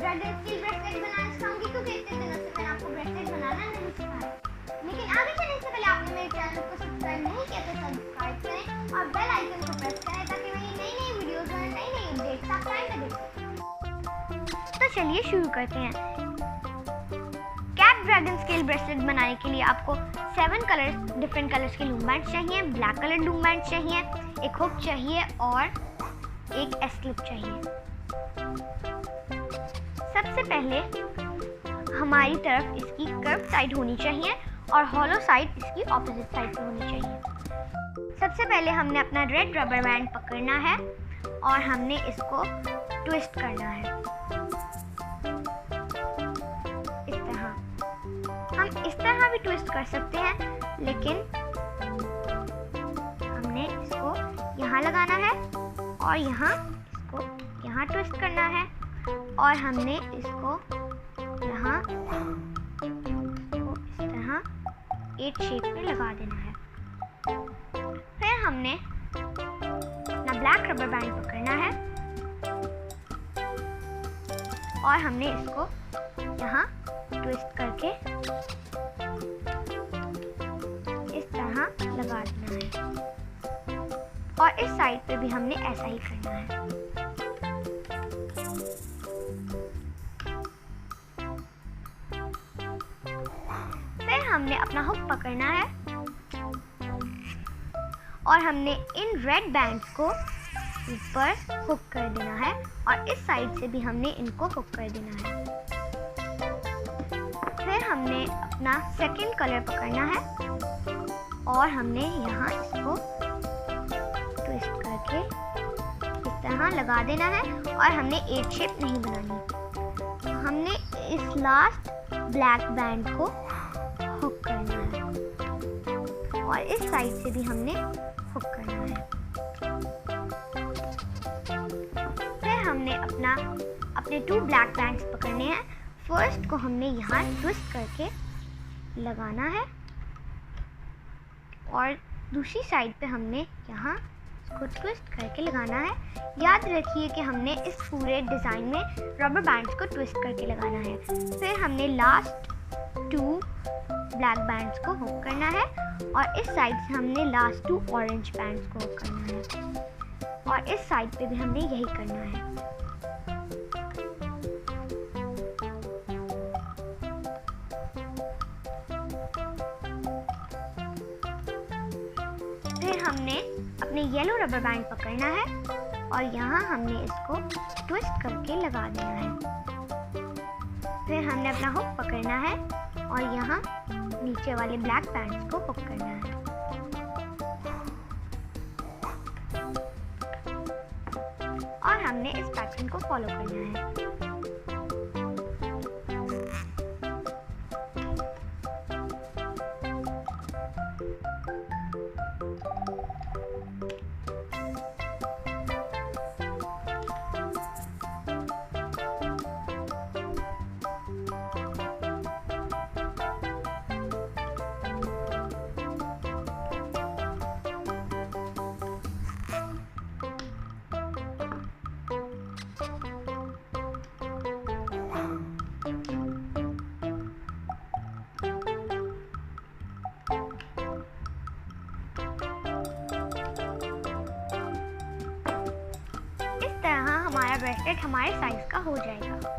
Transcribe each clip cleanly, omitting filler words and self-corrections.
Dragon steel bracelet बनाना सिखाऊंगी, क्योंकि इतने दिनों से मैंने आपको ब्रेसलेट बनाना नहीं सिखाया। लेकिन आगे चलने से पहले आपने मेरे चैनल को सब्सक्राइब नहीं किया तो सब्सक्राइब करें और बेल आइकन को प्रेस करें ताकि मेरी नई नई वीडियोस और नई नई अपडेट्स आप टाइम पे देख सकें। तो चलिए शुरू करते हैं। कैप ड्रैगन स्केल ब्रेसलेट बनाने के लिए आपको 7 कलर्स, डिफरेंट कलर्स के लूम बैंड्स चाहिए, ब्लैक कलर लूम बैंड्स चाहिए, एक हुक चाहिए और एक एस क्लिप चाहिए। सबसे पहले हमारी तरफ इसकी कर्व साइड होनी चाहिए और हॉलो साइड इसकी ऑपोजिट साइड पे होनी चाहिए। सबसे पहले हमने अपना रेड रबर बैंड पकड़ना है और हमने इसको ट्विस्ट करना है इस तरह। हम इस तरह भी ट्विस्ट कर सकते हैं, लेकिन हमने इसको यहाँ लगाना है और यहाँ इसको यहाँ ट्विस्ट करना है और हमने इसको यहाँ इस तरह 8 शेप में लगा देना है। फिर हमने अपना ब्लैक रबर बैंड पकड़ना है और हमने इसको यहाँ ट्विस्ट करके इस तरह लगा देना है और इस साइड पे भी हमने ऐसा ही करना है। फिर हमने अपना हुक पकड़ना है और हमने इन रेड बैंड्स को ऊपर हुक कर देना है और इस साइड से भी हमने इनको हुक कर देना है। फिर हमने अपना सेकंड कलर पकड़ना है और हमने यहाँ इसको ट्विस्ट करके इस तरह लगा देना है और हमने 8 शेप नहीं बनानी। हमने इस लास्ट ब्लैक बैंड को हुक करना है और इस साइड से भी हमने हुक करना है। फिर हमने अपने 2 ब्लैक बैंड्स पकड़ने हैं। फर्स्ट को हमने यहाँ ट्विस्ट करके लगाना है और दूसरी साइड पे हमने यहाँ इसको ट्विस्ट करके लगाना है। याद रखिए कि हमने इस पूरे डिज़ाइन में रबर बैंड्स को ट्विस्ट करके लगाना है। फिर हमने लास्ट 2 ब्लैक बैंड्स को हुक करना है और इस साइड से हमने लास्ट 2 ऑरेंज बैंड्स को हुक करना है और इस साइड पे भी हमने यही करना है। फिर हमने अपने येलो रबर बैंड पकड़ना है और यहाँ हमने इसको ट्विस्ट करके लगा देना है। फिर हमने अपना हुक पकड़ना है और यहाँ नीचे वाले ब्लैक बैंड्स को हुक करना है। और हमने इस पैटर्न को फॉलो करना है। हमारा ब्रेसलेट हमारे साइज का हो जाएगा।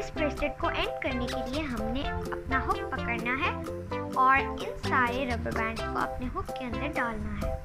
इस ब्रेसलेट को एंड करने के लिए हमने अपना हुक पकड़ना है और इन सारे रबर बैंड्स को अपने हुक के अंदर डालना है।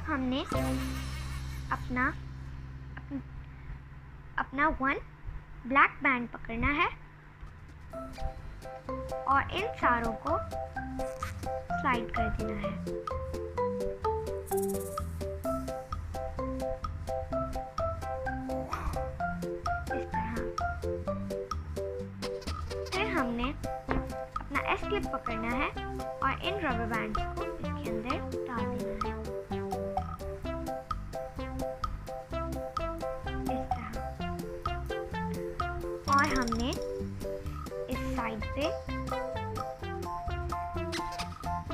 हमने अपना 1 ब्लैक बैंड पकड़ना है और इन सारों को स्लाइड कर देना है। इस तरह। फिर हमने अपना एस क्लिप पकड़ना है और इन रबर बैंड्स को इसके अंदर डाल देना है। और हमने इस साइड पे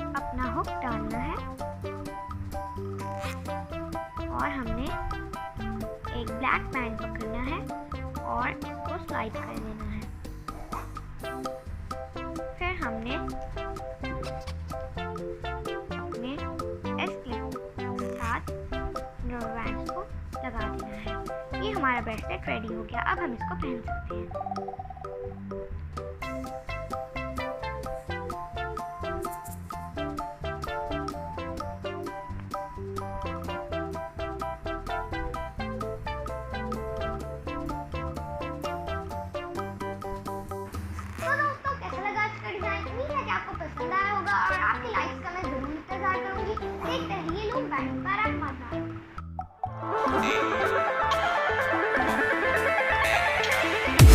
अपना हुक डालना है और हमने एक ब्लैक बैंड पकड़ना है और इसको स्लाइड कर देना है। फिर हमने अपने एस क्लिप के साथ रबर बैंड को लगा देना है। ये हमारा ब्रेसलेट रेडी हो गया। अब हम इसको पहन सकते हैं। तो दोस्तों, कैसा लगा आज का डिजाइन? उम्मीद है कि आपको पसंद आया होगा और आपके लाइक्स का मैं जरूर इंतजार करूंगी। देखते रहिए लूम बैंड।